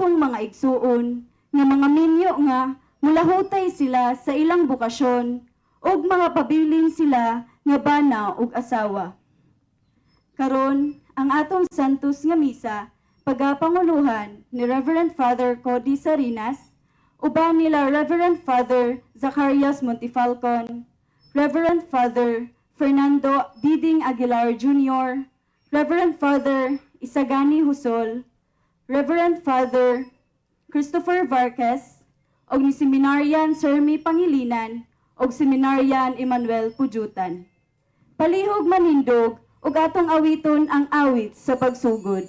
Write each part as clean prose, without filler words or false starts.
akong mga igsuon, nga mga minyo nga mulahutay sila sa ilang bukasyon, ug mga pabilin sila nga bana ug asawa. Karon, ang atong santos nga misa, pagapanguluhan ni Reverend Father Cody Sarinas, uban nila Reverend Father Zacarias Montifalcon, Reverend Father Fernando Diding Aguilar Jr., Reverend Father Isagani Husol, Reverend Father Christopher Vargas, og ni Seminaryan Sermi Pangilinan, og Seminaryan Emmanuel Pujutan. Palihog manindog, ug atong awiton ang awit sa pagsugod.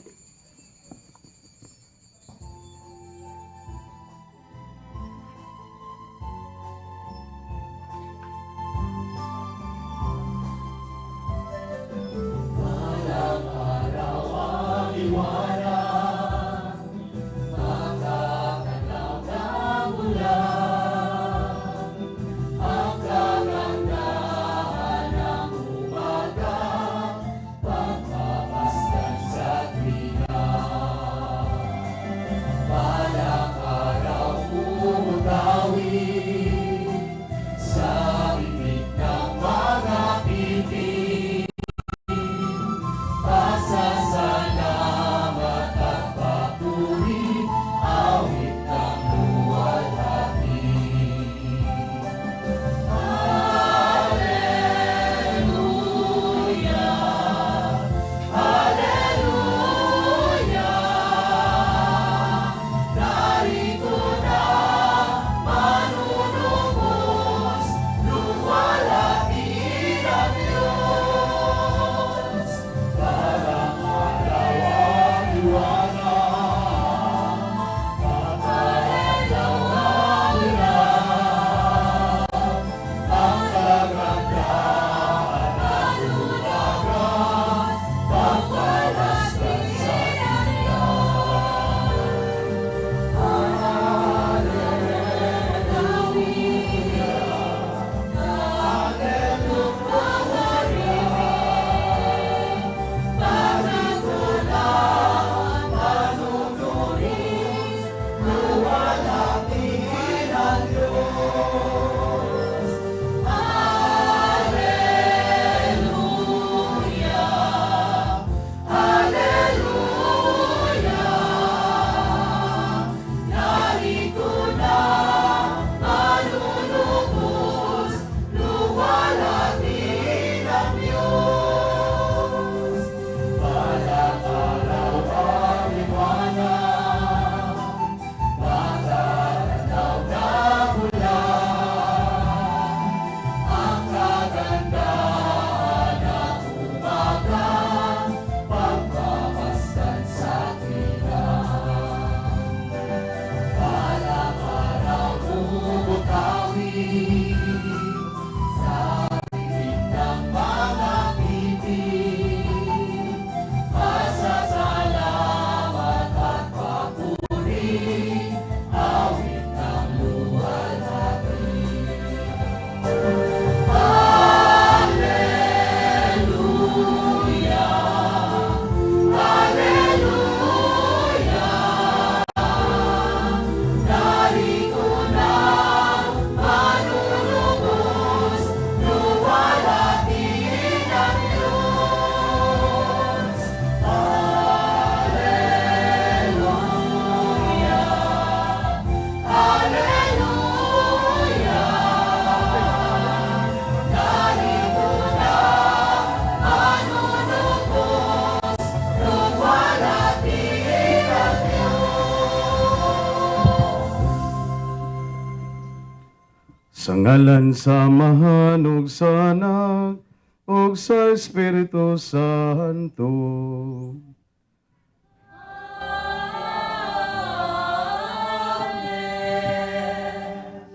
Sa ngalan sa Amahan ug sa Anak ug sa Espiritu Santo.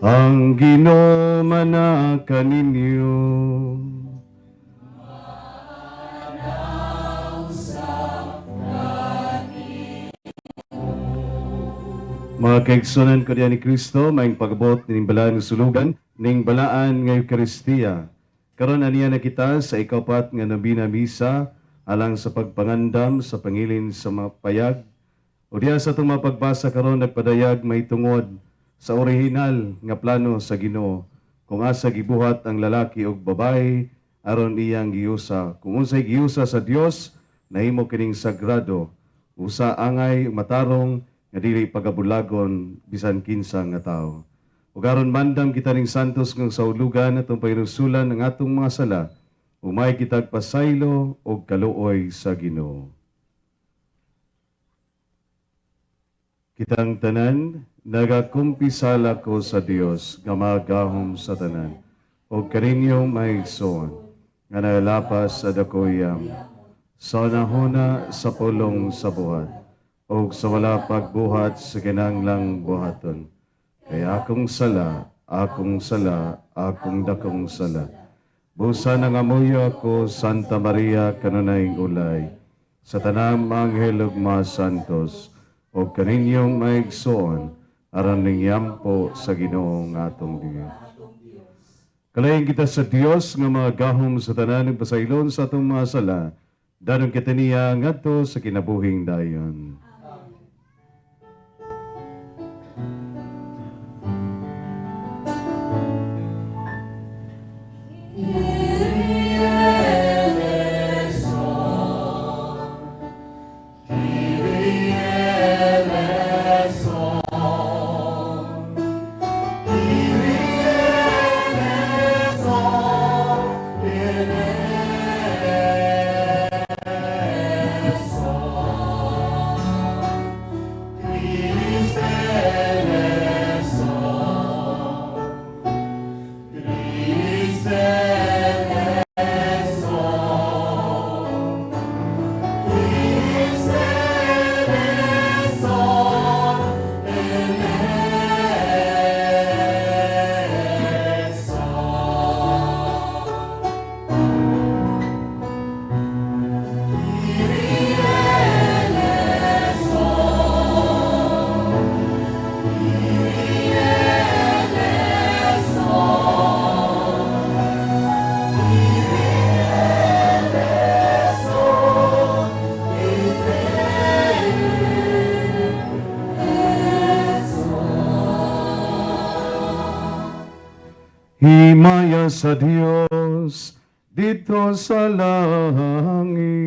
Ang Ginoo manakan ninyo. Mga kaigsunan ko diyan ni Kristo, maing pagabot ning balaan ng sulugan, ning balaan ng Eucharistia. Karon aniya na kita sa Ika-Upat nga Novena Misa, alang sa pagpangandam sa Pangilin sa mga Payag, O diya sa itong mapagbasa karon nagpadayag may tungod sa orihinal nga plano sa Ginoo kung asa gibuhat ang lalaki ug babae aron iyang giusa. Kung unsay giusa sa Dios nahimo kining sagrado, usa angay matarong nga dili pagabulagon bisan kinsa nga tawo. Ug aron mandam kita ning santos nga saulugan atong painusulan ang atong mga sala, umay kitag pasaylo og kaluoy sa Ginoo. Kitang tanan, nagakumpisala ko sa Dios, nga magahom sa tanan, o kaninyong maigsoon, nga nalapas sa dakoyam, sa nahuna sa pulong sa buhat, o sa wala pagbuhat sa kinanglang buhaton. Kaya akong sala, akong dakong sala. Busa nang amuyo ako, Santa Maria, kanunayng ulay, sa tanang manghel ug mga santos, o kaninyong maigsoon, aron ningyampo sa Ginoong atong Dios. Kalayin kita sa Dios nga mga gahom sa tanan ng pasaylon sa atong mga sala, danon kita niya ngadto sa kinabuhing dayon. Himaya sa Dios dito sa langit.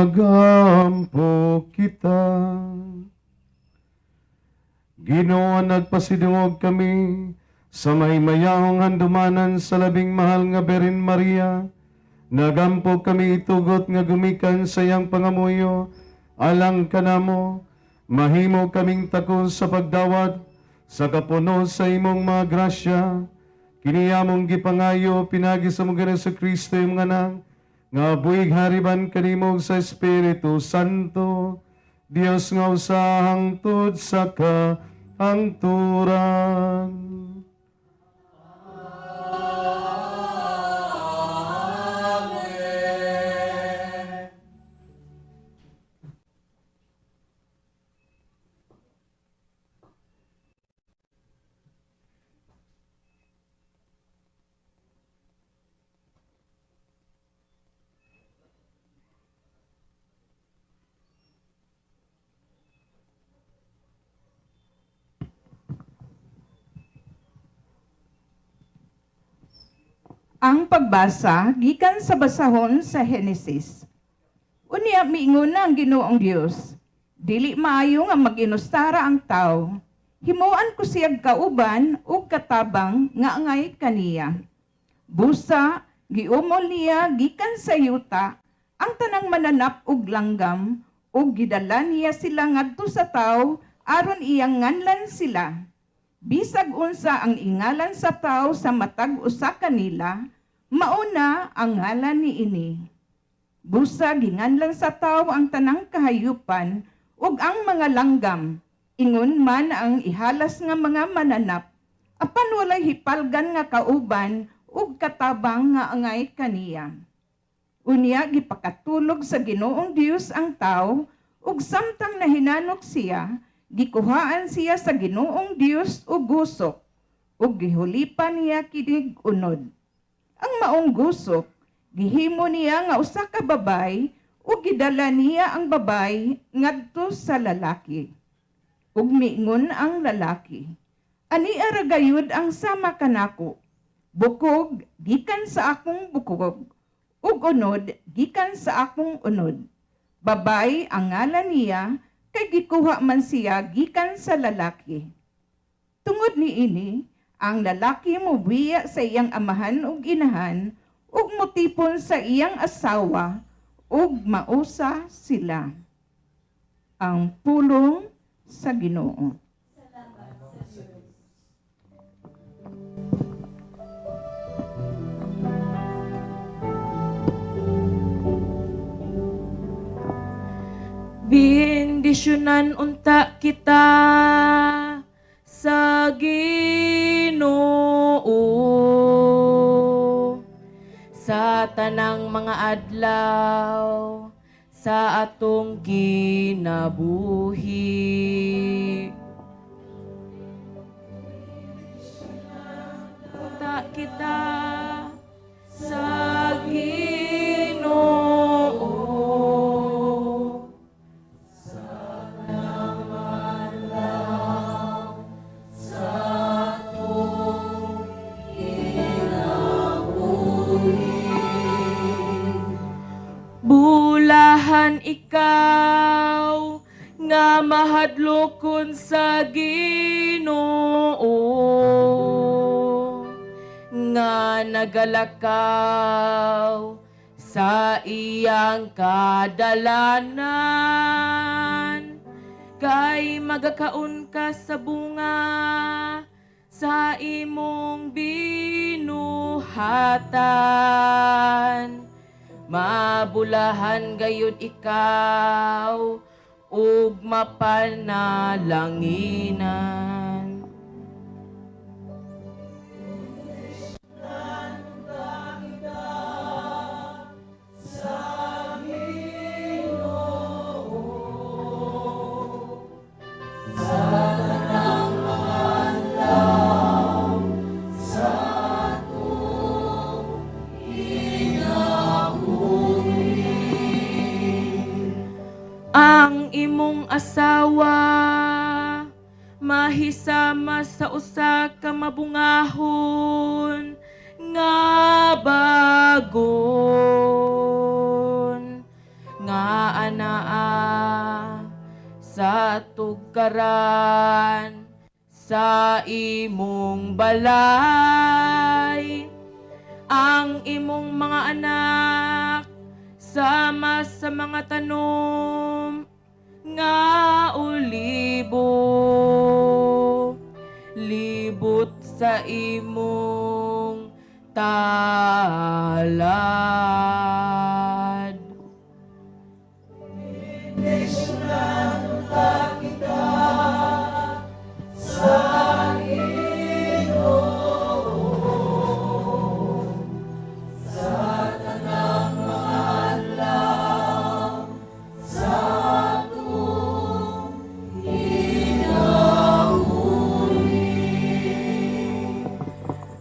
Magampo kita. Ginoo, nagpasidungog kami sa may mayahong handumanan sa labing mahal nga Birhen Maria. Nagampo kami itugot nga gumikan sa iyang pangamuyo, alang kanamo, mahimo kaming takon sa pagdawat Sa kapuno sa imong mga grasya, kiniyamong gipangayo, pinagi sa mga sa Kristo yung anak, nga buig hariban kanimog sa Espiritu Santo, Dios nga usahang tod sa kahangturan. Ang pagbasa gikan sa basahon sa Henesis. Unya miingon na ang Ginoong Dios, dili maayo nga mag-inustara ang tao. Himuan ko siyag kauban ug katabang nga angay kaniya. Busa giumol niya gikan sa yuta ang tanang mananap ug langgam ug gidala niya sila ngadto sa tao aron iyang nganlan sila. Bisag unsa ang ingalan sa tao sa matag usa kanila, mauna ang ngalan ni ini. Busa ginganlan sa tao ang tanang kahayupan ug ang mga langgam, ingon man ang ihalas nga mga mananap, apan walay hipalgan nga kauban ug katabang nga angay kaniya. Unya gipakatulog sa Ginoong Dios ang tao ug samtang nahinanok siya, gikuhaan siya sa Ginoong Dios og gusok ug gihulipan niya kinig unod. Ang maong gusok gihimo niya nga usa ka babay ug gidala niya ang babay ngadto sa lalaki. Ug miingon ang lalaki, ani ara gayud ang sama kanako, bukog gikan sa akong bukog ug unod gikan sa akong unod. Babay ang ngalan niya kay gikuha man siya gikan sa lalaki. Tungod niini, ang lalaki mobiya sa iyang amahan ug inahan ug motipon sa iyang asawa ug mausa sila. Ang pulong sa Ginoo. Bendisyonan unta kita sa Ginoo sa tanang mga adlaw sa atong ginabuhi. Unta kita sa Ginoo bulahan ikaw nga mahadlokon sa Ginoo nga nagalakaw sa iyang kadalanan kay magakaon ka sa bunga sa imong binuhatan. Mabulahan gayud ikaw ug mapanalanginan. Ang imong asawa mahisama sa usa ka mabungahon nga bagon nga anaa sa tugkaran sa imong balay. Ang imong mga anak sama sa mga tanom nga ulibo Talad.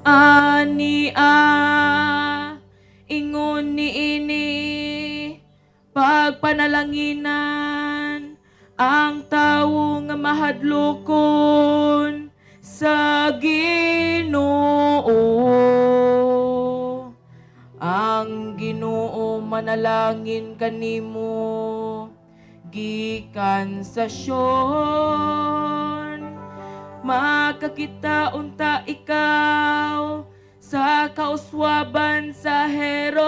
Ania, ingon ni ini, pagpanalanginan, ang tawo nga mahadlokon sa Ginoo. Ang Ginoo manalangin kanimo, gikan sa Sion. Makakita unta ikaw sa kauswaban sa Jerusalem,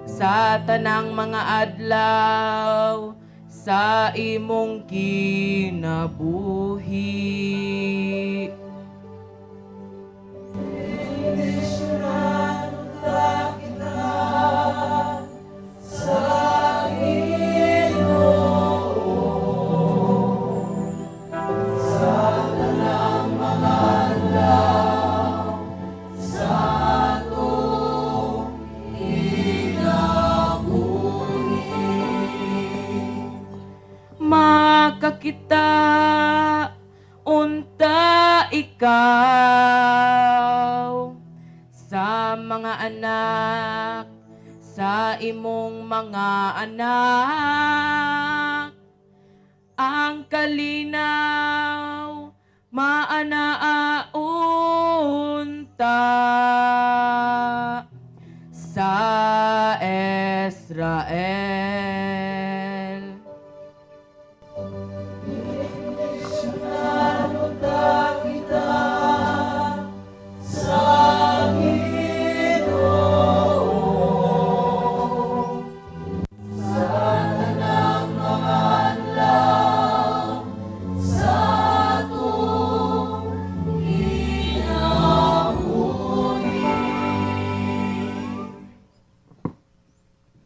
sa tanang mga adlaw sa imong kinabuhi. Makakita unta ikaw sa mga anak, sa imong mga anak, ang kalinaw maanaa unta sa Israel.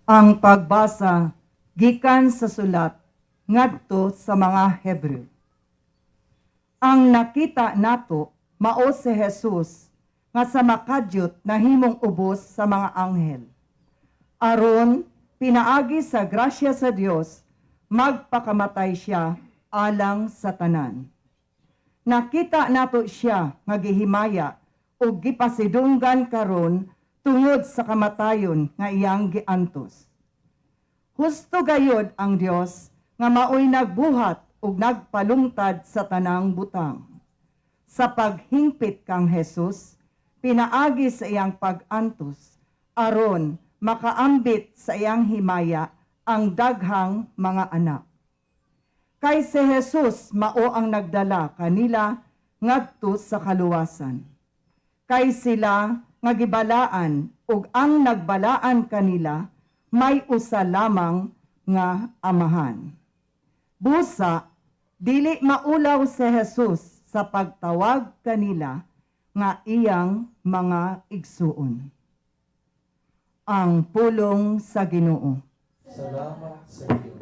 Ang pagbasa gikan sa sulat ngadto sa mga Hebreo. Ang nakita nato mao si Jesus nga sa makadyot nahimong ubos sa mga anghel. Aron pinaagi sa grasya sa Dios, magpakamatay siya alang sa tanan. Nakita nato siya nga gihimaya ug gipasidunggan karon tungod sa kamatayon nga iyang giantos. Husto gayod ang Dios nga maoy nagbuhat ug nagpalungtad sa tanang butang. Sa paghingpit kang Jesus, pinaagi sa iyang pag-antos aron makaambit sa iyang himaya ang daghang mga anak. Kay si Jesus mao ang nagdala kanila ngadto sa kaluwasan. Kay sila nga gibalaan ug ang nagbalaan kanila may usa lamang nga amahan. Busa, dili maulaw si Jesus sa pagtawag kanila nga iyang mga igsuon. Ang pulong sa Ginoo. Salamat sa Diyos.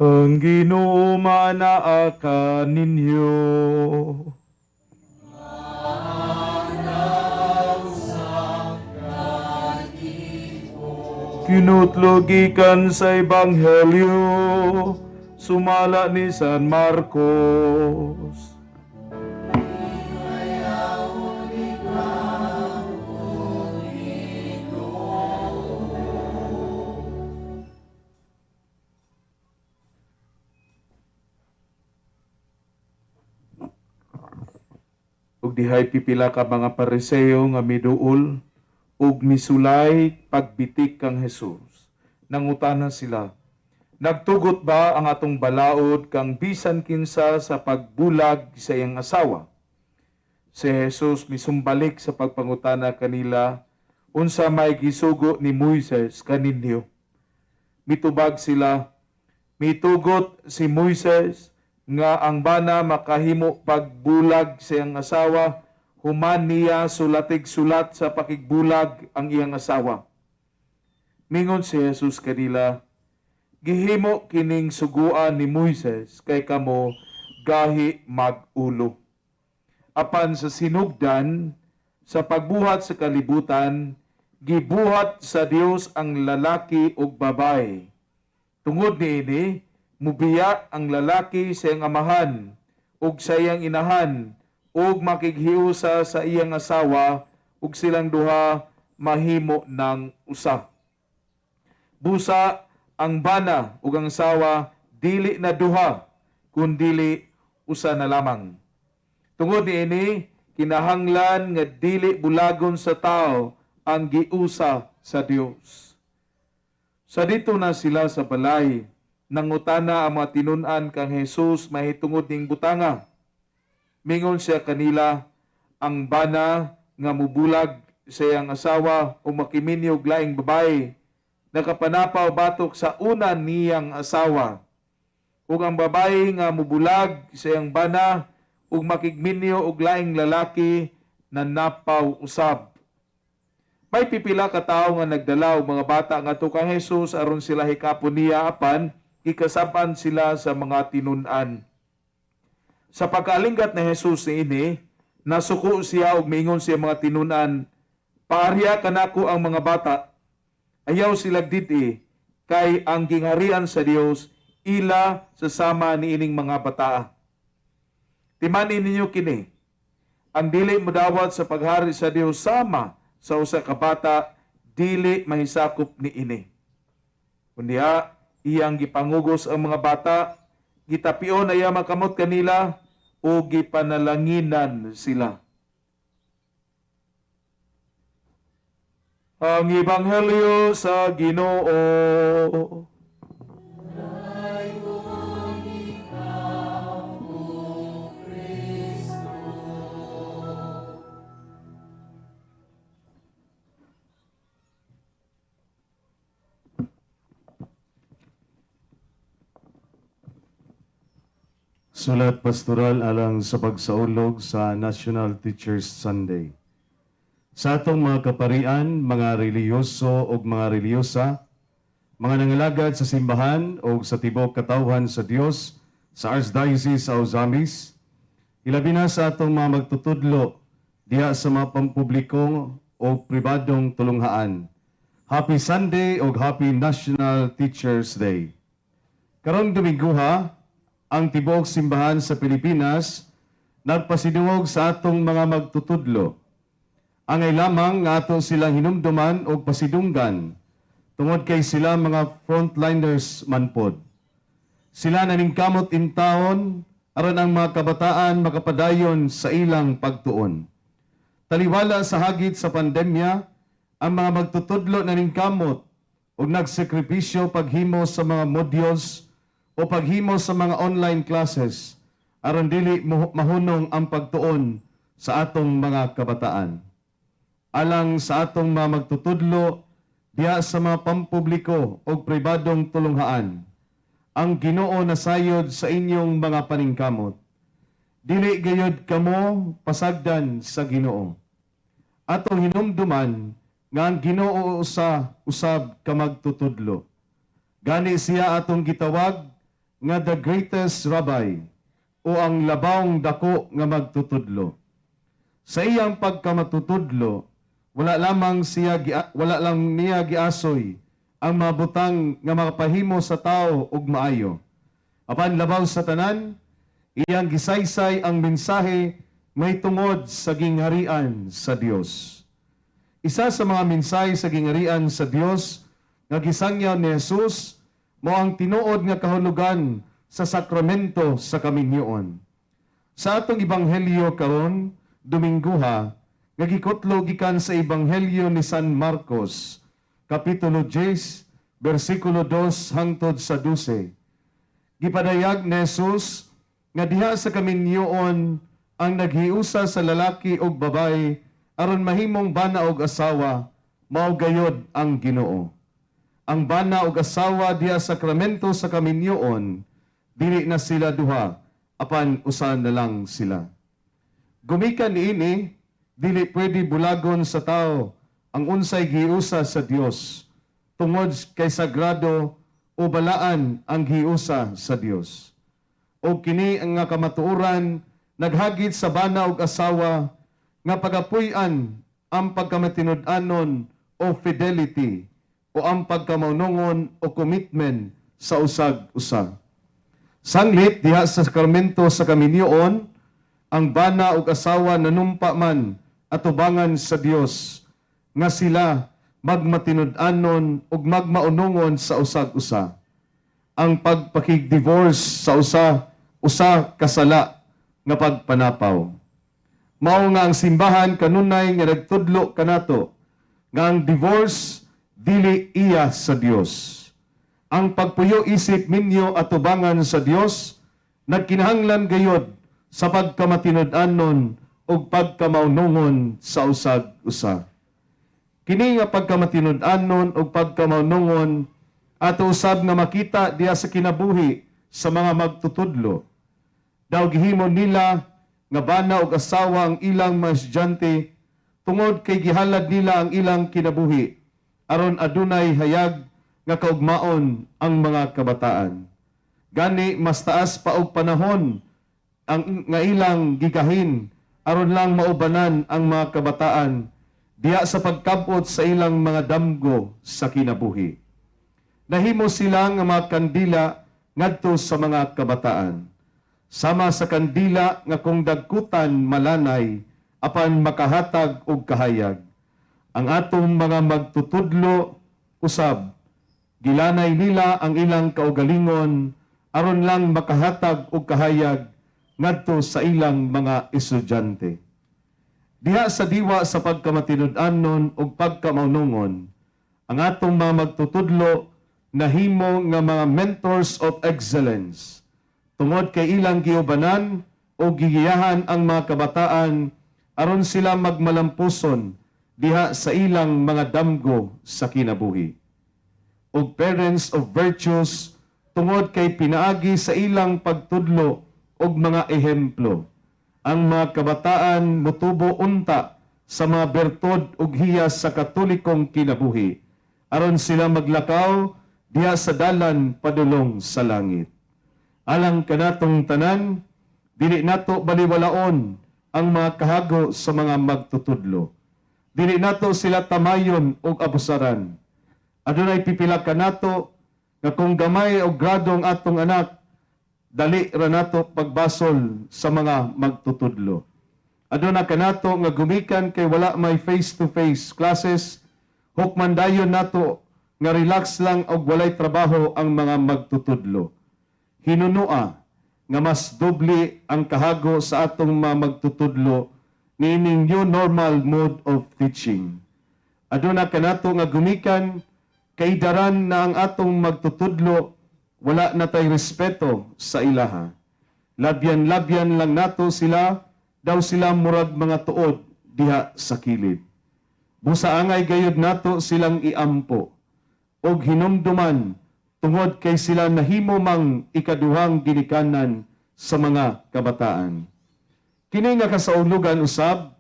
Ang Ginoo manaa ka ninyo. Kinutlogikan sa Ebanghelyo, sumala ni San Marcos. Ug dihay pipila ka mga Pariseo nga miduol ug misulay pagbitik kang Hesus. Nangutana sila, nagtugot ba ang atong balaod kang bisan kinsa sa pagbulag sa iyang asawa? Si Jesus misumbalik sa pagpangutana kanila, unsa may gisugo ni Moises kaninyo? Mitubag sila, mitugot si Moises nga ang bana makahimo pagbulag sa iyang asawa, human niya sulatig-sulat sa pakigbulag ang iyang asawa. Mingon si Jesus kanila, gihimo kining suguan ni Moises kay kamo gahi mag-ulo. Apan sa sinugdan, sa pagbuhat sa kalibutan, gibuhat sa Dios ang lalaki ug babae. Tungod niini, mubiya ang lalaki sa iyang amahan ug sa iyang inahan ug makighiusa sa iyang asawa ug silang duha mahimo ng usa. Busa ang bana ug ang asawa dili na duha kundi usa na lamang. Tungod niini, kinahanglan nga dili bulagon sa tao ang giusa sa Dios. Sa dito na sila sa balay, nangutana ang mga tinun-an kang Jesus mahitungod ning butanga. Mingon siya kanila, ang bana nga mubulag sa iyang asawa o makiminyo og laing babae, nakapanapaw batok sa una niyang asawa. Ug ang babae nga mubulag sa iyang bana ug makigminyo og laing lalaki na napaw usab. May pipila ka tawo nga nagdala og mga bata ngadto kang Jesus aron sila hikapon niya apan ikasapan sila sa mga tinun-an. Sa pagkaalinggat ni Jesus niini, nasuko siya og miingon siya mga tinun-an, "Paariya kanako ang mga bata." Ayaw sila didi kay ang gingharian sa Dios ila sa sama niining mga bata. Timanin ninyo kini, ang dili modawat sa paghari sa Dios sama sa usa ka bata, dili mahisakop niini. Kundi iyang gipangugos ang mga bata, gitapion na iya makamot kanila, o gipanalanginan sila. Ang Ebanghelyo sa Ginoo. Sulat pastoral alang sa pagsaulog sa National Teachers Sunday. Sa atong mga kaparian, mga reliyoso o mga reliyosa, mga nangalagad sa simbahan o sa tibok katawhan sa Dios sa Archdiocese sa Ozamiz, ilabi na sa atong mga magtutudlo diha sa mga pampubliko o pribadong tulunghaan. Happy Sunday o Happy National Teachers Day. Karong Dominguha, ang tibuok simbahan sa Pilipinas nagpasiduog sa atong mga magtutudlo. Angay lamang nga ato silang hinumduman o pasidunggan tungod kay sila mga frontliners manpod. Sila naningkamot in taon aron ang mga kabataan makapadayon sa ilang pagtuon. Taliwala sa hagit sa pandemya, ang mga magtutudlo naningkamot ug nagsakripisyo paghimo sa mga modules o paghimo sa mga online classes aron dili mahunong ang pagtuon sa atong mga kabataan. Alang sa atong mga magtutudlo diha sa mga pampubliko o pribadong tulunghaan, ang Ginoo nasayod sa inyong mga paningkamot. Dili gayud kamo pasagdan sa Ginoo. Atong hinumduman nga ang Ginoo usab ka magtutudlo. Gani siya atong gitawag nga the greatest rabbi o ang labawng dako nga magtutudlo. Sa iyang pagkamatutudlo, wala lang niya giasoy ang mabutang nga makapahimo sa tao og maayo. Apan labaw sa tanan, iyang gisaysay ang mensahe may tungod sa gingharian sa Dios. Isa sa mga mensahe sa gingharian sa Dios nga gisangyaw ni Jesus mao ang tinuod nga kahulugan sa sakramento sa kaminyoon. Sa atong ebanghelyo karon, Domingguha, nga gikutlo gikan sa ebanghelyo ni San Marcos, kapitulo 10, bersikulo 2 hangtod sa 12. Gipadayag ni Jesus nga diha sa kaminyoon ang naghiusa sa lalaki o babae aron mahimong bana og asawa, mao gayod ang Ginoo. Ang bana og asawa diha sa sakramento sa kaminyoon, dili na sila duha, apan usa na lang sila. Gumikan niini, dili pwede bulagon sa tao ang unsay giusa sa Dios tungod kay sagrado o balaan ang giusa sa Dios. O kini ang nga kamatuoran naghagit sa bana ug asawa nga pagapuy-an ang pagkamatinud-anon o fidelity o ang pagkamaunongon o commitment sa usag-usa. Sanglit diha sa sakramento sa kaminyoon, ang bana ug asawa nanumpa man atubangan sa Dios nga sila magmatinud-anon ug magmaunongon sa usag-usa. Ang pagpakig-divorce sa usa kasala nga pagpanapaw. Mao nga ang simbahan kanunay nga nagtudlo kanato nga ang divorce dili iya sa Dios. Ang pagpuyo isip minyo atubangan sa Dios nagkinahanglan gayod sa pagkamatinud-anon ug pagkamaunongon sa usag-usa. Kini nga pagkamatinud-anon ug pagkamaunongon ato usab nga makita diha sa kinabuhi sa mga magtutudlo. Daw gihimo nila nga bana ug asawa ang ilang mga estudyante tungod kay gihalad nila ang ilang kinabuhi aron adunay hayag nga kaugmaon ang mga kabataan. Gani mas taas pa og panahon ang nga ilang gigahin aron lang maubanan ang mga kabataan diha sa pagkabot sa ilang mga damgo sa kinabuhi. Nahimo sila nga mga kandila ngadto sa mga kabataan. Sama sa kandila nga kung dagkutan malanay apan makahatag og kahayag. Ang atong mga magtutudlo usab gilanay nila ang ilang kaugalingon aron lang makahatag og kahayag ngadto sa ilang mga estudyante. Diha sa diwa sa pagkamatinud-anon ug pagkamaunongon, ang atong mga magtutudlo nahimo nga mga mentors of excellence. Tungod kay ilang giubanan o gigiyahan ang mga kabataan aron sila magmalampuson diha sa ilang mga damgo sa kinabuhi. Og parents of virtues tungod kay pinaagi sa ilang pagtudlo og mga ehemplo. Ang mga kabataan motubo unta sa mga bertod ug hiyas sa katolikong kinabuhi aron sila maglakaw diha sa dalan padulong sa langit. Alang kanatong tanan, dili nato baliwalaon ang mga kahago sa mga magtutudlo. Dili nato sila tamayon ug abusaran. Adunay pipila kanato nga kung gamay og grado ang atong anak, dali ra nato pagbasol sa mga magtutudlo. Aduna kanato nga gumikan kay wala may face-to-face classes, hukmandayon nato nga relax lang og walay trabaho ang mga magtutudlo. Hinunua nga mas doble ang kahago sa atong mga magtutudlo niining new normal mode of teaching. Aduna kanato nga gumikan kay daran na ang atong magtutudlo wala na tay respeto sa ilaha. Labyan-labyan lang nato sila, daw sila murag mga tuod diha sa kilid. Busaangay gayud nato silang iampo og hinumduman tungod kay sila nahimo mang ikaduhang ginikanan sa mga kabataan. Kini nga kasaulugan usab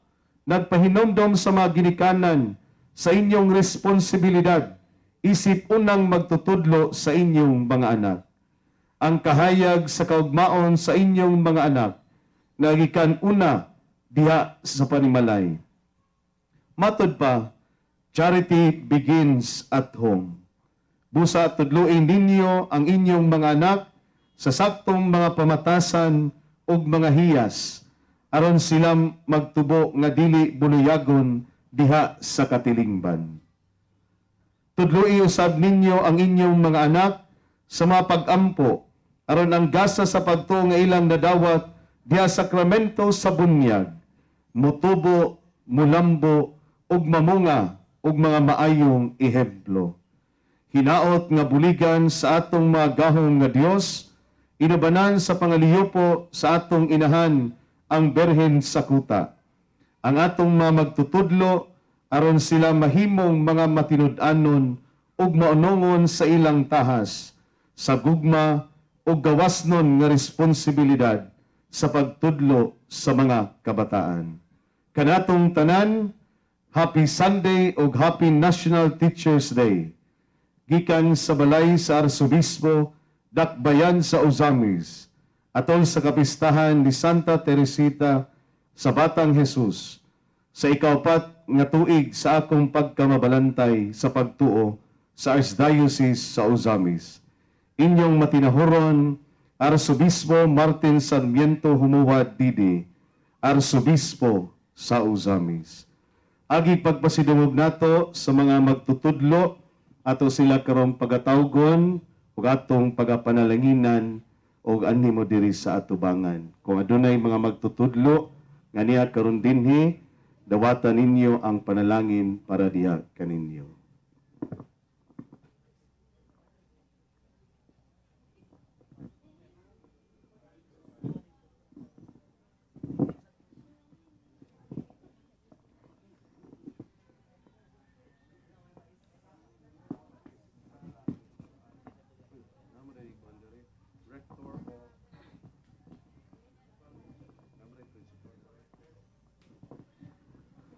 nagpahinomdom sa mga ginikanan sa inyong responsibilidad isip unang magtutudlo sa inyong mga anak. ang kahayag sa kaugmaon sa inyong mga anak, nga gikan una diha sa panimalay. Matod pa, charity begins at home. Busa tudluin ninyo ang inyong mga anak sa saktong mga pamatasan ug mga hiyas, aron sila magtubo nga dili buluyagon diha sa katilingban. Tudloi usab ninyo ang inyong mga anak sa mga pag-ampo, aron ang gasa sa pagtuo nga ilang nadawat diha sakramento sa bunyag, mutubo, mulambo, ug mamunga, ug mga maayong ehemplo. Hinaot nga buligan sa atong mga gahong nga Dios, inabanan sa pangaliyopo sa atong inahan ang Birhen sa Cotta. Ang atong mga magtutudlo aron sila mahimong mga matinud-anon ug maunongon sa ilang tahas, sa gugma ug gawasnon nga responsibilidad sa pagtudlo sa mga kabataan. Kanatong tanan, Happy Sunday ug Happy National Teachers Day. Gikan sa balay sa Arsobispo, dakbayan sa Ozamiz, atol sa kapistahan ni Santa Teresita sa Batang Jesus, sa Ika-Upat nga tuig sa akong pagkamabalantay sa pagtuo sa Archdiocese sa Ozamiz. Inyong matinahuron, Arsobispo Martin Sarmiento Humuwad Didi, Arsobispo sa Ozamiz. Agi pagpasidungog nato sa mga magtutudlo ato sila karong pagatawgon ug atong pagapanalanginan og animo diri sa atubangan. Kung adunay mga magtutudlo nga niya karon dinhi, dawatan ninyo ang panalangin para diha kaninyo.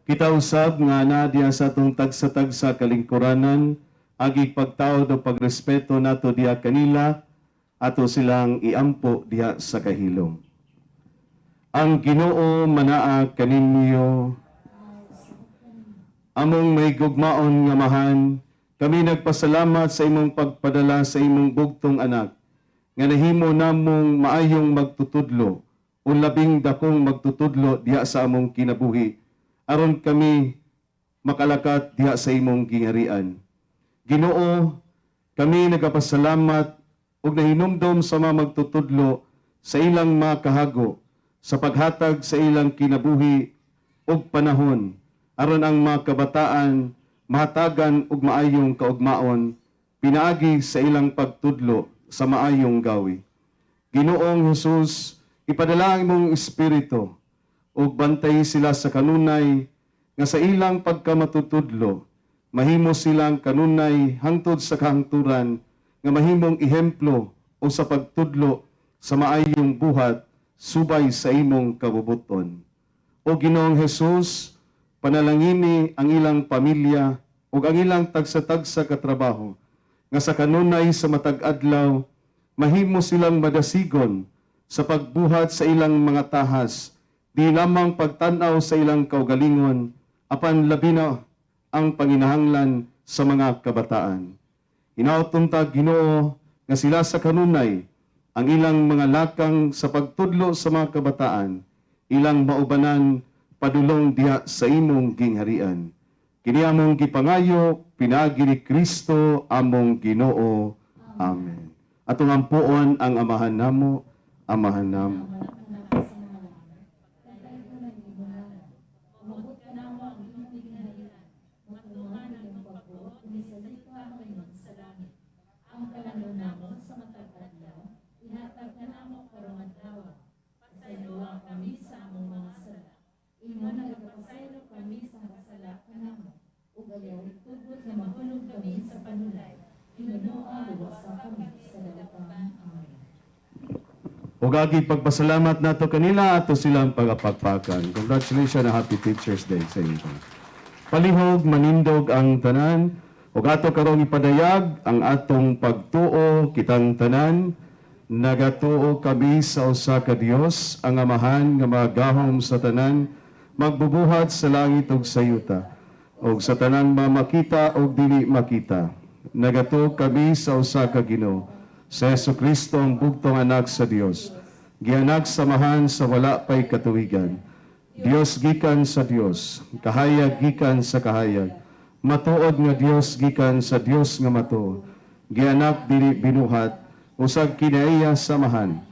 Kita usab nga na diya sa atong tagsa-tagsa kalingkuranan, agi pagtaod o pagrespeto nato diya kanila, ato silang iampo diya sa kahilom. Ang Ginoo manaa kaninyo, among may gugmaon nga mahan, kami nagpasalamat sa imong pagpadala sa imong bugtong anak, nga nahimo namong maayong magtutudlo, o labing dakong magtutudlo diya sa among kinabuhi, aron kami makalakat diha sa imong gingharian. Ginoo, kami nagapasalamat ug nahinumdom sa mga magtutudlo sa ilang mga kahago sa paghatag sa ilang kinabuhi ug panahon aron ang mga kabataan mahatagan og maayong kaugmaon pinaagi sa ilang pagtudlo sa maayong gawi. Ginoong Hesus, ipadala ang imong espiritu ug bantay sila sa kanunay nga sa ilang pagkamatutudlo mahimo silang kanunay hangtod sa kahangturan nga mahimong ehemplo o sa pagtudlo sa maayong buhat subay sa imong kabubuton. O Ginoong Hesus, panalangini ang ilang pamilya ug ang ilang tagsa-tagsa katrabaho nga sa kanunay sa matag adlaw mahimo silang madasigon sa pagbuhat sa ilang mga tahas, di lamang pagtanaw sa ilang kaugalingon, apan labi na ang panginahanglan sa mga kabataan. Hinaoton ta Ginoo nga sila sa kanunay ang ilang mga lakang sa pagtudlo sa mga kabataan, ilang maubanan padulong diha sa imong gingharian. Kini among gipangayo pinaagi ni Kristo among Ginoo. Amen. Atong ampuon ang amahan namo, amahan namo. Ug agi pagpasalamat nato kanila ato silang pagapakpakan. Congratulations and Happy Teachers Day sa inyo. Palihog manindog ang tanan ug ato karong ipadayag ang atong pagtuo kitang tanan Nagatuo kami sa usa ka Dios, ang Amahan nga magahom sa tanan, magbubuhat sa langit ug sa yuta, ug sa tanang mamakita ug dili makita. Nagatuo kami sa usa ka Ginoo, sa Jesucristo ang bugtong anak sa Dios, gianak samahan sa wala pay katuwigan. Dios gikan sa Dios, kahayag gikan sa kahayag, matuod nga Dios gikan sa Dios nga matuod, gianak dili binuhat, usag kinaiya samahan,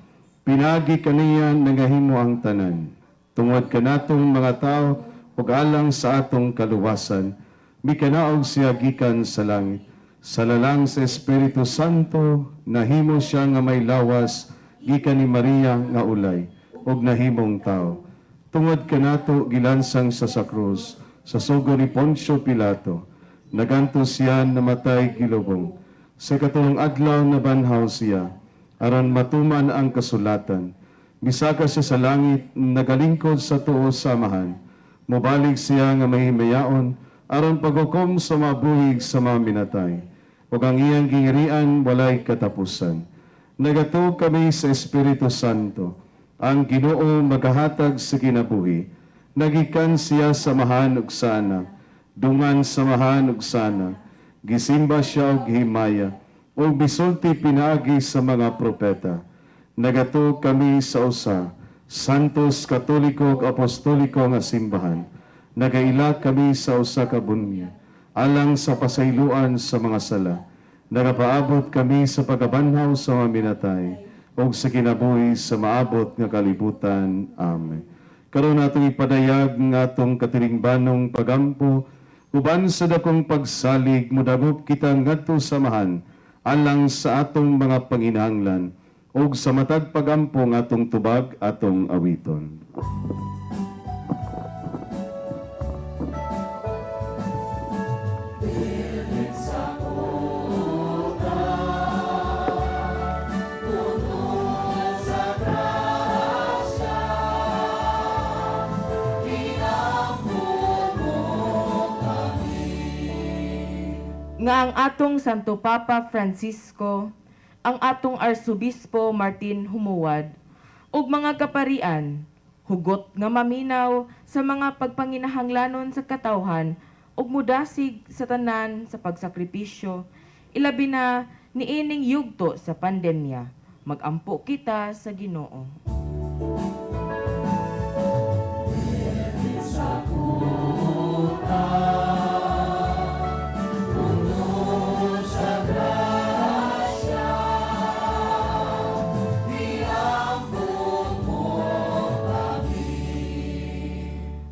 pinagi kaniya nangahimo ang tanan. Tungod kanatong mga tao, ug alang sa atong kaluwasan, mikanaog siya gikan sa langit. Sa lalang sa Espiritu Santo, nahimo siya nga may lawas, gikan ni Maria nga ulay, ug nahimong tao. Tungod kanato gilansang sa krus, sa sugo ni Poncio Pilato, naganto siya namatay gilubong. Sa katulong adlaw na banhaw siya, aron matuman ang kasulatan. Bisaka siya sa langit, nagalingkod sa tuo samahan. Mubalik siya nga mahimayaon, aron paghukom sa mabuhig sa mga minatay. Ug ang iyang gingirian walay katapusan. Nagatuo kami sa Espiritu Santo, ang Ginoo magahatag sa kinabuhi. Nagikan siya samahan ug sana, dungan samahan ug sana. Gisimba siya og himaya, o bisulti pinaagi sa mga propeta. Nagatuo kami sa usa, santos, katoliko ug apostoliko nga simbahan. Nagaila kami sa usa ka bunya, alang sa pasayloan sa mga sala. Nagapaabot kami sa pagabanhaw sa mga minatay, o sa kinabuhi sa maabot nga kalibutan. Amen. Karon natong ipadayag nga atong katilingbanong pagampo, uban sa dakong pagsalig, mudagop kita ngadto samahan, alang sa atong mga panginahanglan, ug sa matag pagampo nga atong tubag atong awiton. Nga ang atong Santo Papa Francisco, ang atong Arsobispo Martin Humuwad, ug mga kaparian, hugot nga maminaw sa mga pagpanginahanglanon sa katawhan, ug mudasig sa tanan sa pagsakripisyo, ilabi na niining yugto sa pandemya. Magampo kita sa Ginoo.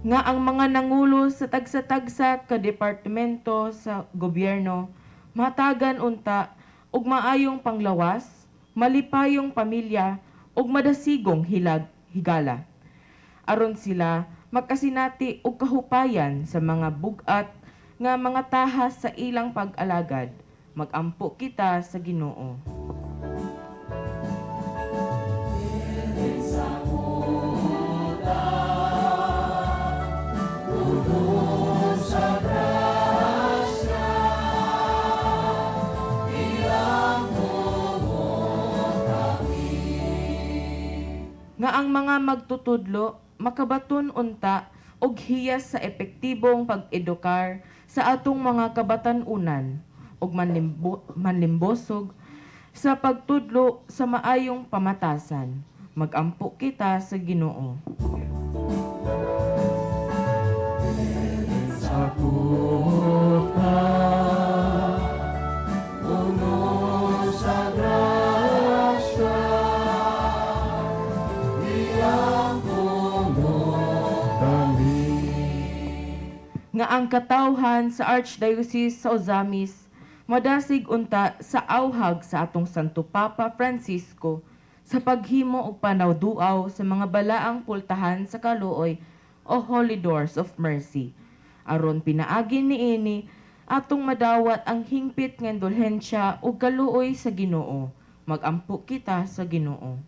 Nga ang mga nangulo sa tagsa-tagsa ka departamento sa gobyerno, matagan unta ug maayong panglawas, malipayong pamilya ug madasigong higala. Aron sila magkasinati og kahupayan sa mga bugat nga mga tahas sa ilang pag-alagad. Magampo kita sa Ginoo. Nga ang mga magtutudlo makabaton unta og hiyas sa epektibong pag-edukar sa atong mga kabatan-unan ug manlimbosog sa pagtudlo sa maayong pamatasan. Magampo kita sa Ginoo. Sa Cotta, puno sa grasya, nga ang katawhan sa Archdiocese sa Ozamiz madasig unta sa awhag sa atong Santo Papa Francisco sa paghimo og panawduaw sa mga balaang pultahan sa kaluoy o Holy Doors of Mercy. Aron pinaagi niini atong madawat ang hingpit nga indulhensya ug kaluoy sa Ginoo. Magampo kita sa Ginoo.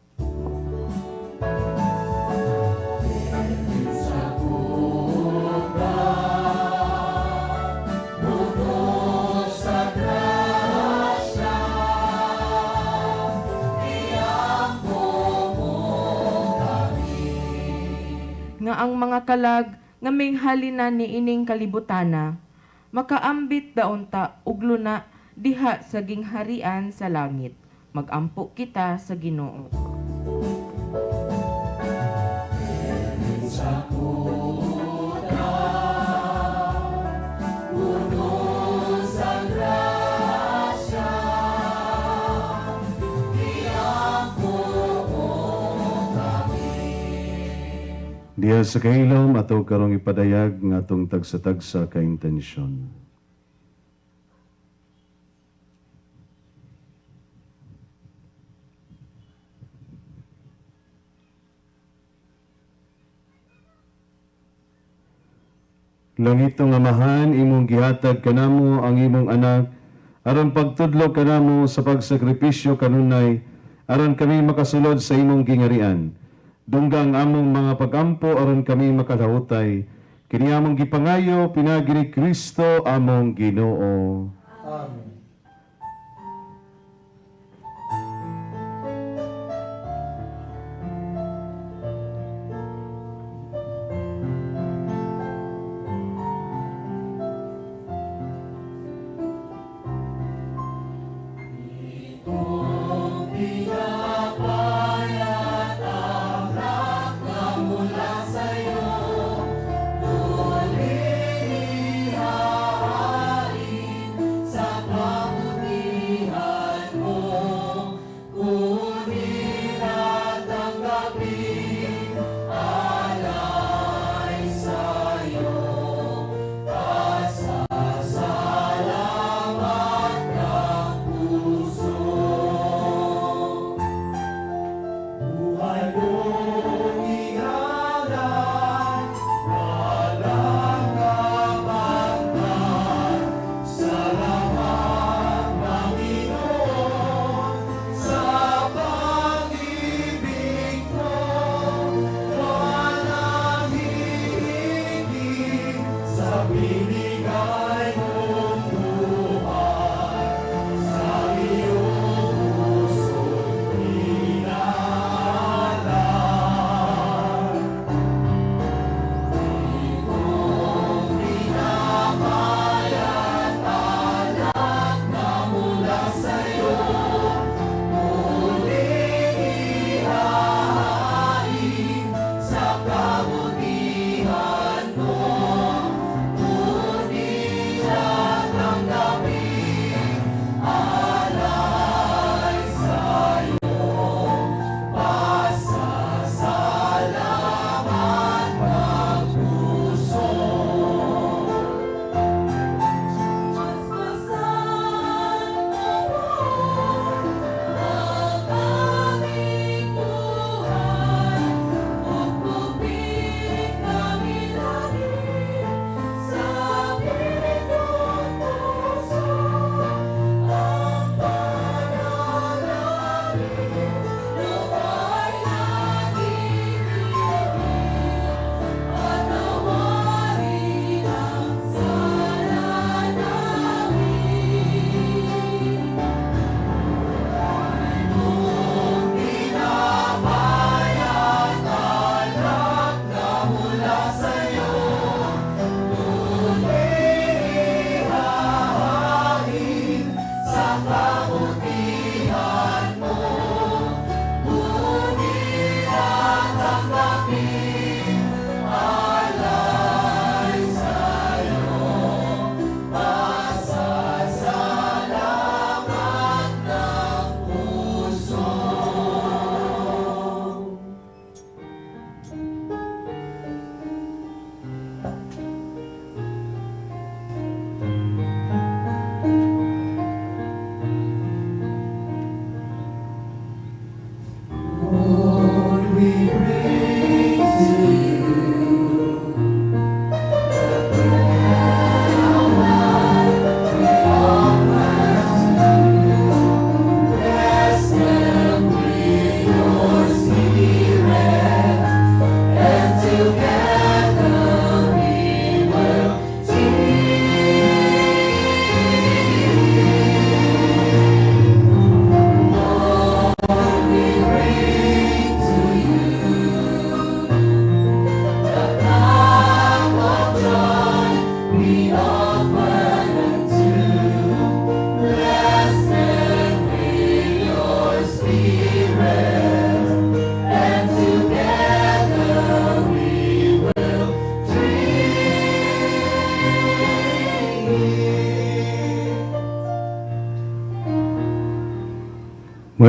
nga ang mga kalag nga may halinan ni ining kalibutana, makaambit daunta ug luna diha sa gingharian sa langit. Magampo kita sa Ginoo. Diya sa kailom ato karong ipadayag nga atong tagsa-tagsa ka intensyon. Langitong Amahan, imong gihatag kanamo ang imong anak aron pagtudlo kanamo sa pagsakripisyo kanunay aron kami makasulod sa imong gingarian. Dunggang among mga pagampo aron kami makalahutay. Kini among gipangayo pinagi ni Kristo among Ginoo. Amen. Sa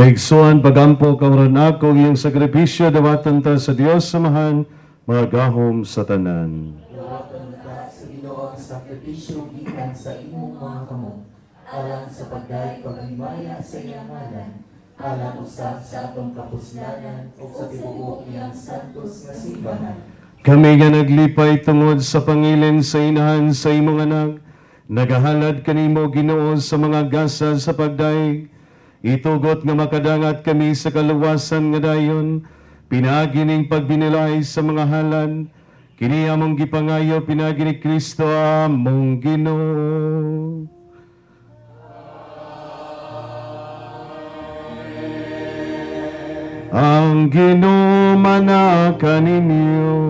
Maigsuan pagampo kauran ako iyong sakripisyo dawatan ta sa Dios samahan magahom sa tanan. Dawatan ka sa Ginoo ang sakripisyo gikan sa imong mga kamot, alang sa pagdayeg paglimaya sa iyang ngalan, alang usab sa atong kapuslanan o sa tibuok niyang santos nga simbahan. Kami nga naglipay tungod sa Pangilin sa inahan sa imong anak, nagahalad kanimo Ginoo sa mga gasa sa pagdaig, itugot nga makadangat kami sa kaluwasan nga dayon, pinaagi ning pagbinilay sa mga halad, kini among gipangayo pinaagi ni Kristo among Ginoo. Ang Ginoo manaka ninyo.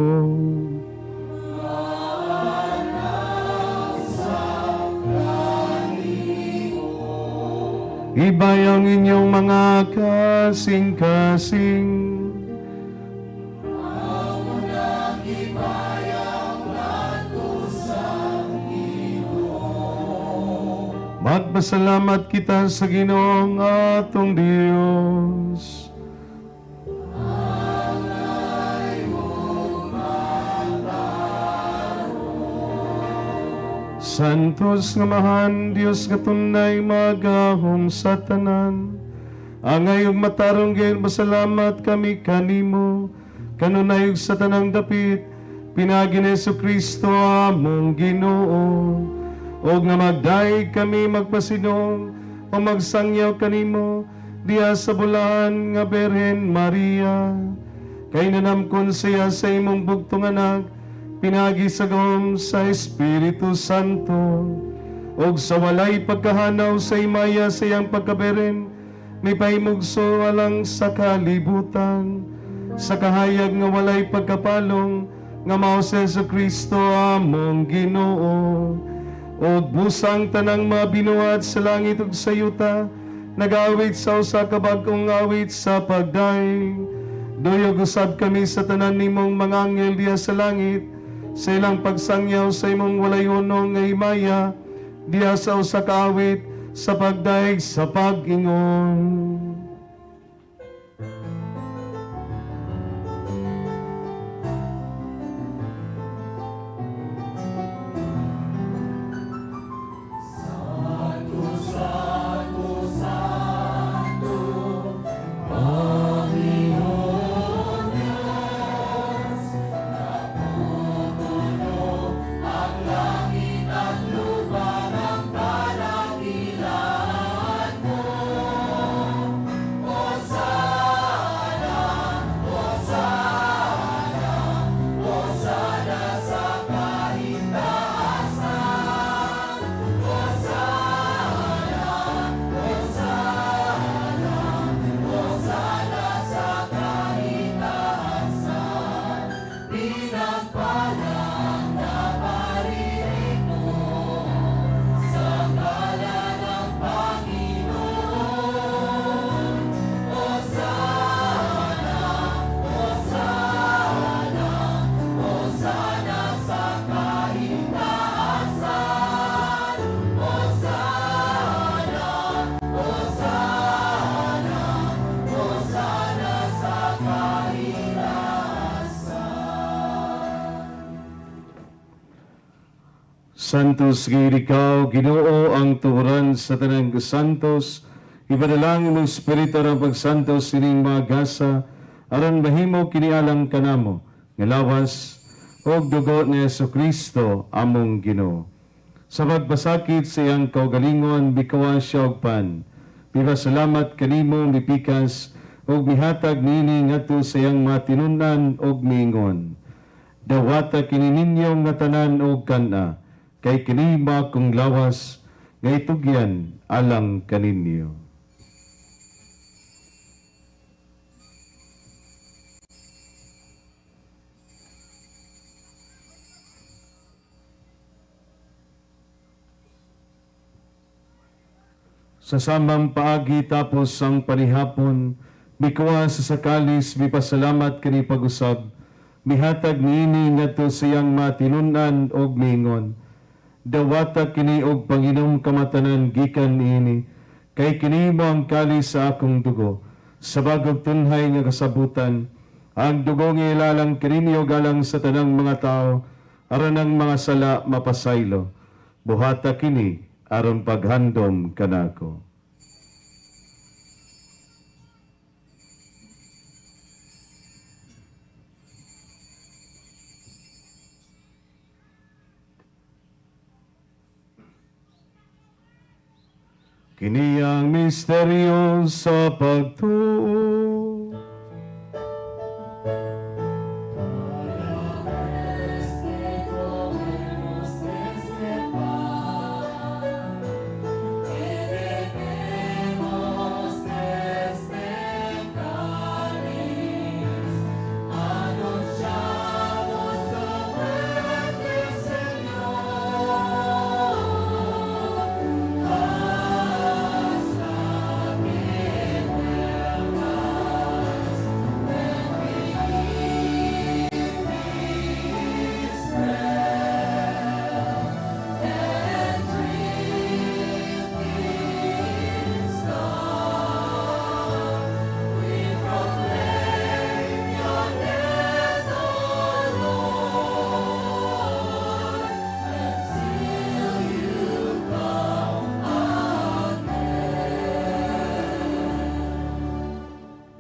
Ibay ang inyong mga kasing-kasing. Magpasalamat kita sa Ginoong atong Dios. Santos nga mahan, Dios nga tunay magahom sa tanan. Angay ug matarong gayon pasalamat kami kanimo, kanunay ug sa tanang dapit, pinagi ni Jesu-Kristo among Ginoo. Og nga magdaig kami magpasinong o magsangyaw kanimo diha sa bulan nga Birhen Maria. Kay nanamkon siya sa imong bugtong anak, pinagi sagom sa Espiritu Santo, og sa walay pagkahanaw sa imaya sa iyang pagkaberen, may pahimugso alang sa kalibutan, sa kahayag nga walay pagkapalong, nga mao si Jesu-Kristo among Ginoo, og busang tanang mga binuhat sa langit ug sa yuta, nag-awit sa usa ka bag-ong awit sa pagdaing, duyog usab kami sa tanan nimong mga anghel diha sa langit, sa ilang pagsangyaw sa imong walayonong nga himaya, diha sa usa ka awit sa pagdaig sa pag-ingon. Santos gid ikaw, Ginoo, ang turan sa tanang santos, ipadalangin mong Espiritu ng pagsantos sining mga gasa, aron mahimo kinialang kanamo, nga lawas og dugo ni Jesu-Kristo among Ginoo. Sa pagpasakit sa iyang kaugalingon, bikawan siya og pan. Salamat kanimo mipikas og mihatag niini ngadto sa iyang mga tinunan og miingon. Dawata kini ninyong nga tanan og kana, kay kini kong lawas nga itugyan alang kaninyo. Sa samang paagi tapos ang panihapon, bikuha sa sakalis, mipasalamat kani pag-usab, mihatag niini ngadto sa iyang matinunan og mingon. Dawata kini og Panginom kamatanan gikan niini, kay kini mo ang kalis sa akong dugo, sa bagog tunhay nga kasabutan, ang dugong ilalang kininyo galang sa tanang mga tao, aron ang mga sala mapasaylo. Buhata kini, aron paghandom kanako. Kini ang misteryo sa pagtuo.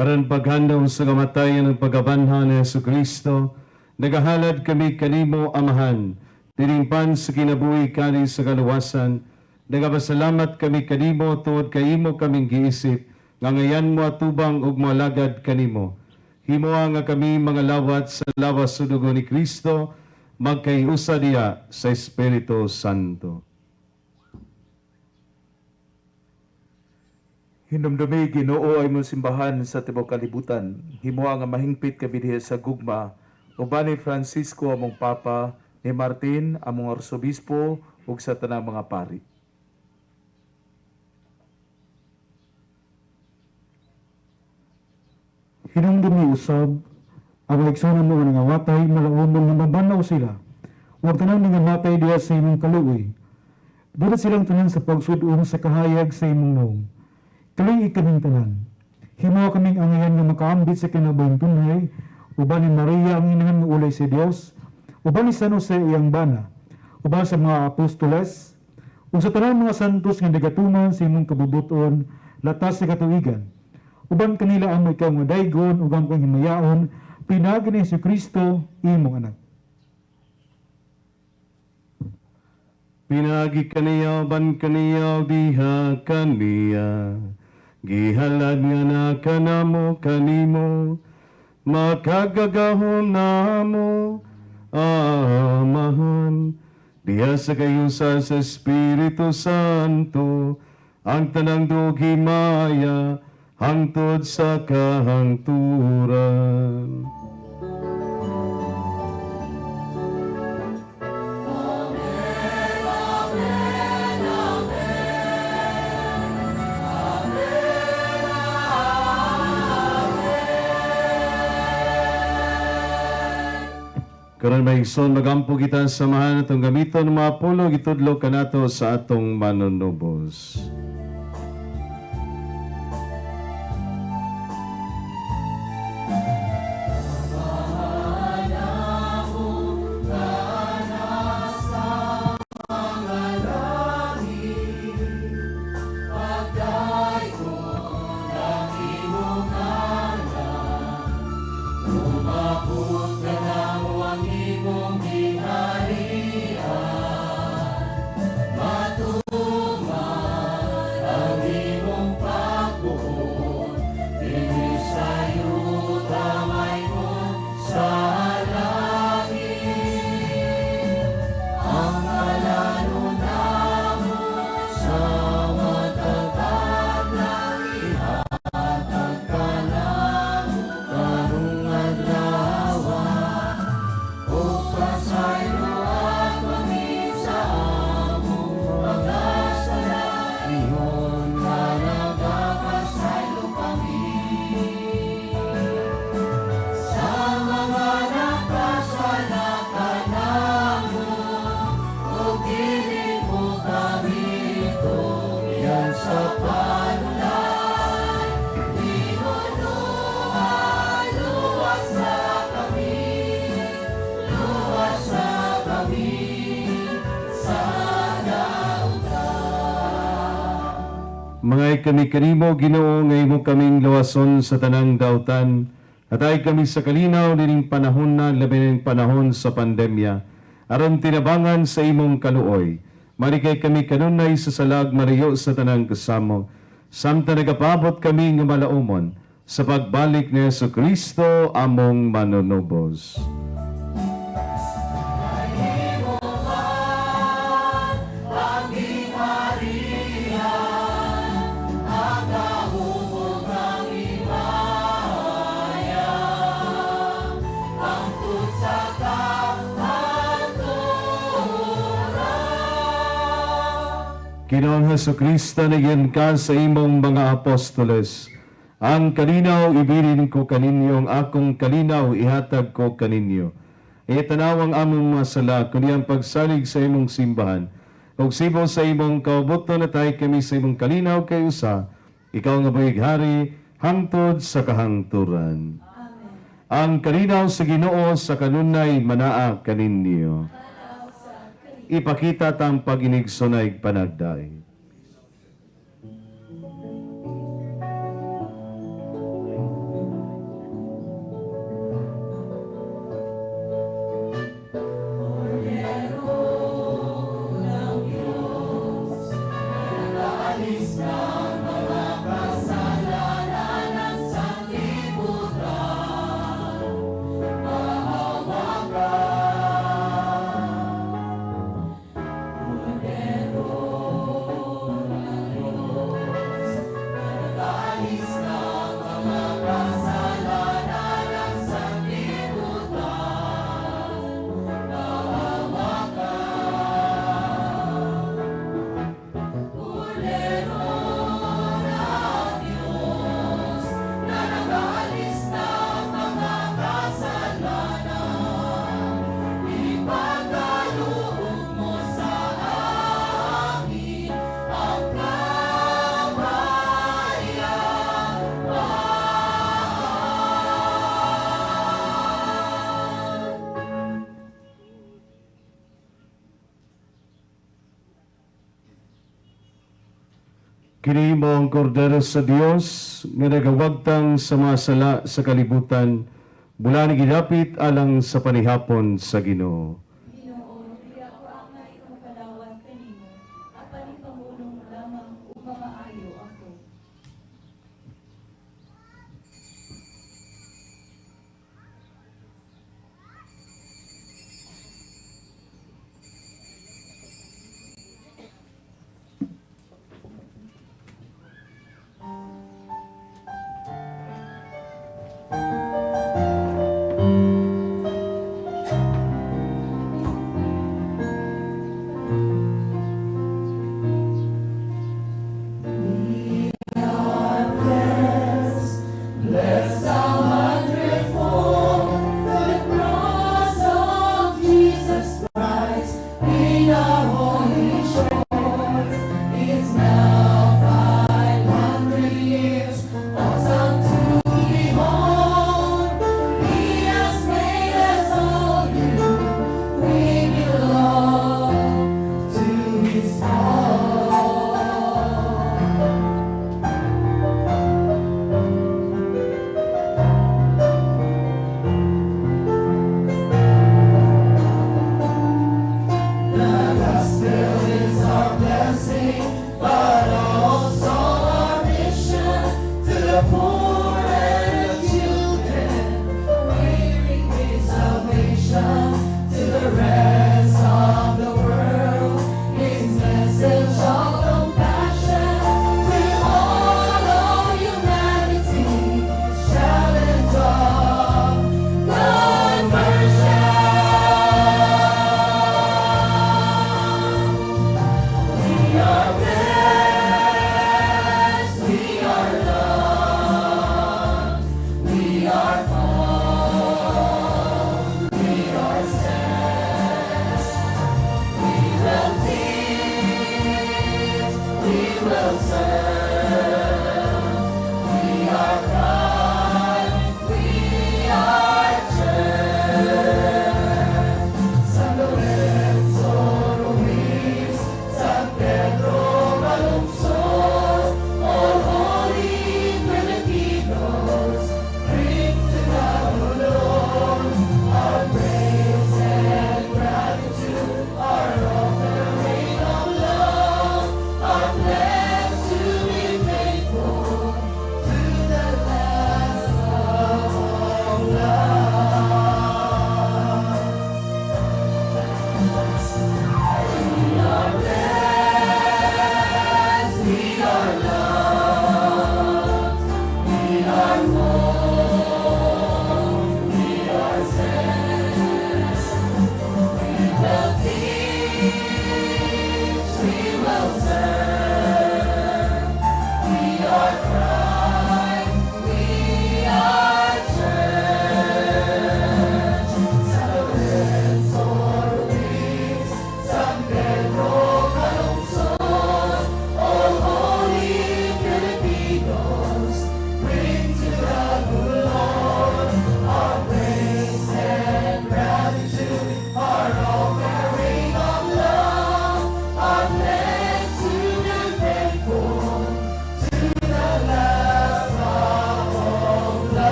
Aron paghandom sa kamatayan ng pagabanhan ni Jesucristo, nagahalad kami kanimo, Amahan, tiningpan sa kinabuhi kani sa kaluwasan, nagapasalamat kami kanimo tuod kayimo kaming giisip, nga ngayan mo atubang ug moalagad kanimo. Himoa nga kami mga lawat sa lawas sa dugo ni Kristo, magkaiusa diya sa Espiritu Santo. Hinumdumi Ginoo ay mong simbahan sa tibok kalibutan. Himoa nga mahingpit kabidhi sa gugma. Uban ni Francisco among Papa, ni Martin among Arsobispo ug sa tanang mga pari. Hinumdumi usab ang igsoon mo nga watay malaumon nga mabanaw sila. Huwag tanan nga matay diya sa imong kaluoy. Dili silang tanan sa pagsudon sa kahayag sa imong noong. Kaloy ikaming tanan. Himo kaming angayan nga makaambit sa kinabuhing tunay, uban ni Maria ang inangan nga ulay sa Dios, uban ni San Jose iyang bana, uban sa mga apostoles, ug sa tanang mga santos nga nagatuman sa imong kabubuton, latas sa katuigan. Uban kanila ang ikaw nga daygon, ug ang kang himayaon, pinagi ni Jesucristo imong anak. Pinagi kaniya, ban kaniya, diha kaniya. Gihalad nga na kanamo kanimo, makagagahom namo, Amahan. Diha sa kayusa sa Espiritu Santo, ang tanang dugi maya, hangtod sa kahangturan. Karon may igsoon magampo kita samahan atong gamiton ng mga pulo gitudlo kanato sa atong manunubos. Matuma Mga kami kanimo, Ginoo, ngay mo kaming lawason sa tanang dautan, at ay kami sa kalinaw nining panahon na labi ng panahon sa pandemya, aron tinabangan sa imong kaluoy. Marikay kami kanunay sa salag mariyo sa tanang kasamo, samta nagapabot kami nga malaumon sa pagbalik ni Jesucristo among manunubos. Ginoong Jesucristo, nagyan ka sa imong mga apostoles. Ang kalinaw ibirin ko kaninyo, ang akong kalinaw ihatag ko kaninyo. Itanaw ang among mga sala, kundi ang pagsalig sa imong simbahan. Kung sibo sa imong kaubuton na tayo kami sa imong kalinaw kay usa, ikaw nga buhig hari, hangtod sa kahangturan. Amen. Ang kalinaw sa Ginoo sa kanunay manaa kaninyo. Ipakita tang pag-inigsunay panagday. Kini mo ang kordero sa Dios nga nagawagtang sa mga sala sa kalibutan, mula ni gidapit alang sa panihapon sa Ginoo. Ginoo, di ako angay kung palawan kanimo, apan ipamulong mo lamang ug mamaayo ako.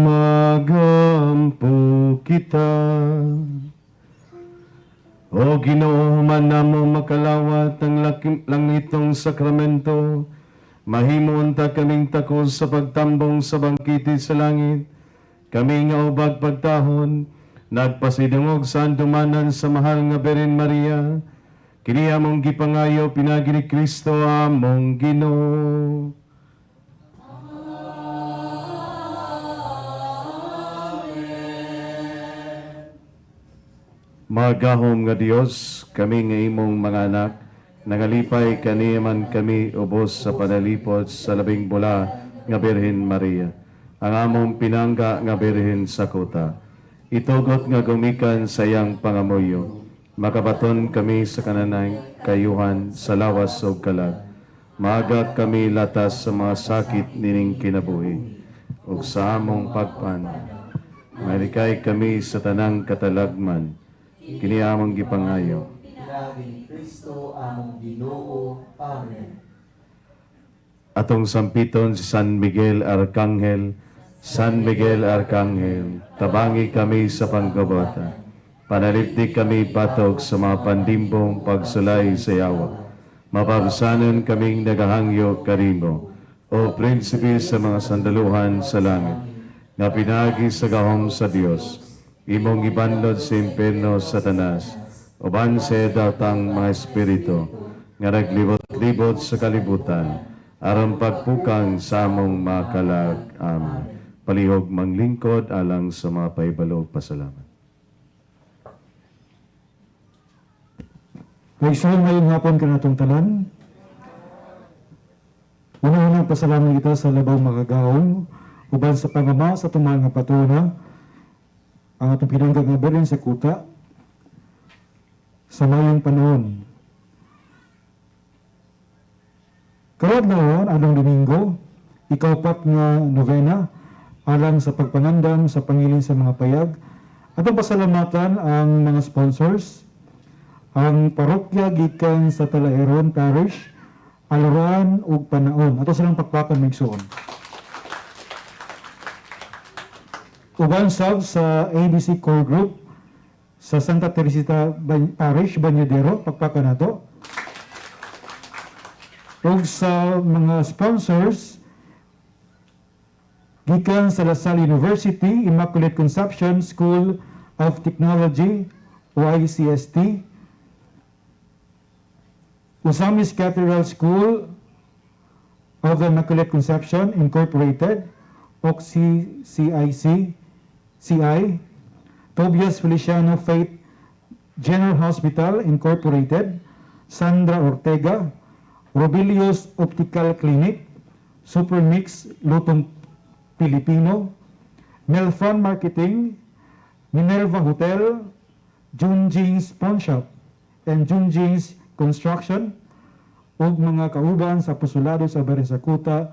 magampo kita. O Ginoo, human namo makalawat ang langitong sakramento, mahimon ta kaming takos sa pagtambong sa bangkiti sa langit, kami nga ubag pagtahon, nagpasidungog sa andumanan sa mahal nga Birhen Maria, kini among gipangayo pinagi ni Kristo among Ginoo. Magahom nga Dios, kami nga imong mga anak, nangalipay kaniyaman kami ubos sa panalipod sa labing bula nga Birhen Maria, ang among pinangga nga Birhen sa Cotta. Itugot nga gumikan sa iyang pangamuyo, makabaton kami sa kananay kayuhan sa lawas o kalag. Maaga kami latas sa mga sakit nining kinabuhi, ug sa among pagpan, malikay kami sa tanang katalagman, kini among gipangayo. Pinagi ni Kristo among Ginoo. Amen. Atong sampiton si San Miguel Arcangel. San Miguel Arcangel, tabangi kami sa panggabata. Panalipdi kami patog sa mga pandimbong pagsulay sa yawa. Mapabsanan kaming nagahangyo karimo, o prinsipe sa mga sandaluhan sa langit, nga pinagi sa gahom sa Dios, imong ibanlod sa impierno Satanas, uban sa datang mga espiritu, nga naglibot-libot sa kalibutan, aron pagpukang sa among makalag. Amen. Palihog manglingkod alang sa mga paibalog pasalamat. Maigsoon ngayong hapon ka natong tanan. Una-unang pasalamat kita sa labaw makagahong, uban sa pangama sa tumang nga patuna, ang atong pinanggang nga Birhen sa Cotta, sa mayong panahon. Karod na anong Domingo, Ika-Upat nga Novena, alang sa pagpangandam sa Pangilin sa mga Payag. Atong pasalamatan ang mga sponsors, ang parokya gikan sa Talairon Parish, Aluran ug Panaon. Ato silang pakpakan migsuon. Uban sab sa ABC Core Group sa Santa Teresita Parish, Banyadero, pakpakan nato. Ug sa mga sponsors gikan sa La Salle University, Immaculate Conception School of Technology, o ICST, Ozamiz Cathedral School of the Immaculate Conception Incorporated, OCCIC, CI, Tobias Feliciano Faith General Hospital Incorporated, Sandra Ortega, Robilius Optical Clinic, Supermix Lutong Pilipino, Melfon Marketing, Minerva Hotel, Junjing's Pawn Shop, and Junjing's Construction, ug mga kauban sa pusulado sa Birhen sa Cotta,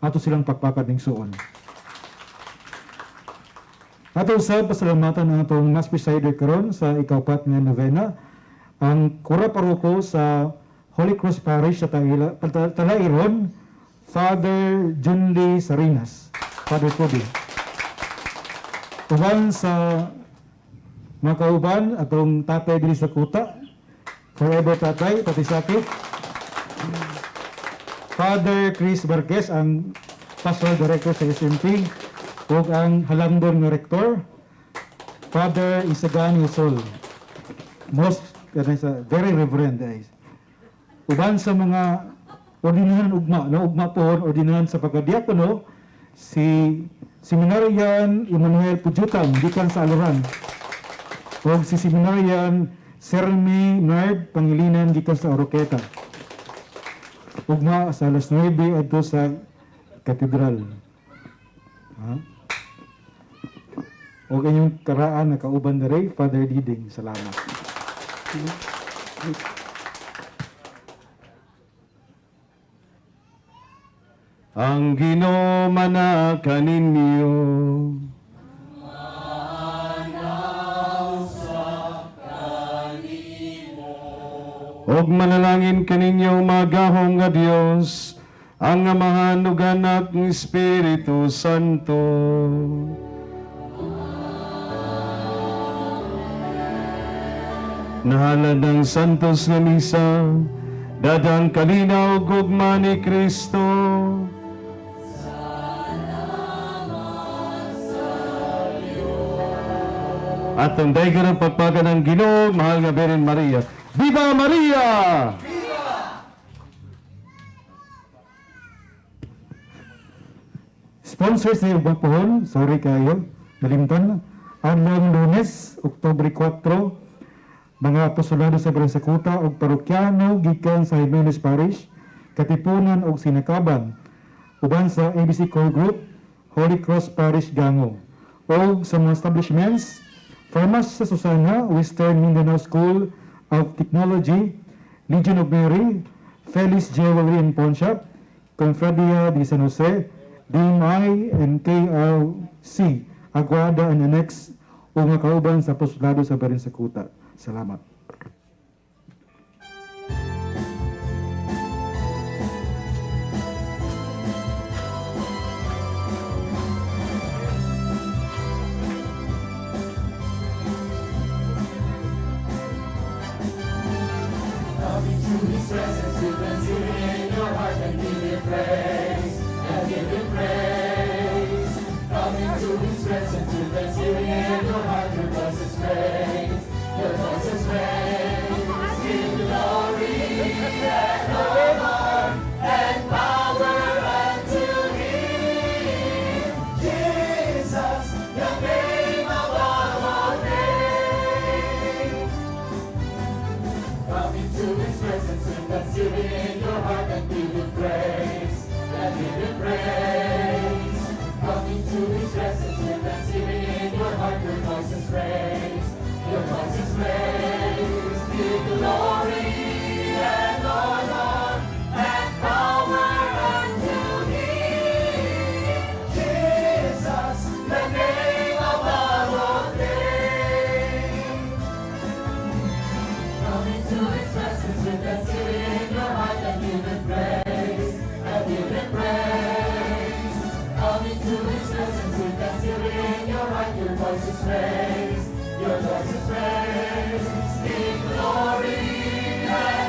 ato silang pakpakan ning suon. Ato sa pasalamatan ang atong Mass Presider karon sa Ika-Upat nga Novena, ang Kura Paroko sa Holy Cross Parish sa Talairon, Father Junli Sarinas, Father Kobe. Uban sa mga kauban, atong tatay diri sa Cotta, forever tatay, pati sakit. Father Chris Barquez, ang pastoral director sa SMP, ug ang Halangdon nga rector, Father Isagani Sol, most very reverend guys. Uban sa mga ordinahan ugma, no ugma po ordinahan sa pagkadiakono, si Seminarian Emmanuel Pujutan, gikan sa Aluran, ug si Seminarian Sermi Nard Pangilinan gikan sa Oroqueta. Ugma sa alas 9 adto sa katedral. O inyong karaan na kauban na rin, Father Diding. Salamat. Ang Ginoo manakan ninyo. Og manalangin kaninyo magahong nga Dios, ang Amahan ug Anak ng Espiritu Santo. Nahalad ng Santos nga Misa, dadang kalinaw gugma ni Kristo. At ang daygan ng pagpaga ng Ginoo, mahal nga Birhen Maria. Viva Maria! Sponsors sa ubang pohon, sorry kayo, nalimtan. Adlaw Lunes, Oktubre 4, mga apostolado sa Birhen sa Cotta ug parokyano gikan sa Jimenez Parish, Katipunan ug Sinakaban, uban sa ABC Core Group, Holy Cross Parish Gango, o sa mga establishments, Farmas sa Susana, Western Mindanao School of Technology, Legion of Mary, Feliz Jewelry and Pawn Shop, Confradia de San Jose, DMI and KRC, Aguada and Annex, o mga kauban sa apostolado sa Birhen sa Cotta. Salamat. Coming to His presence with thanksgiving in your heart and give Him praise, and give Him praise. Coming to His presence with thanksgiving in your heart, your voice is praise, your voice is praise. Give glory and honor and power unto Him, Jesus, the name above all names. Coming to His presence with thanksgiving in your heart and give Him praise, and give Him praise. Coming to His presence with thanksgiving in your heart, your voice is praise, your voice is praise. Give glory and honor and power unto Him, Jesus, the name above all names. Coming to His presence with thanksgiving in your heart and give Him praise, and give Him praise. Coming to His presence with thanksgiving in your heart, your voice is praise, your voice is praise. Give glory and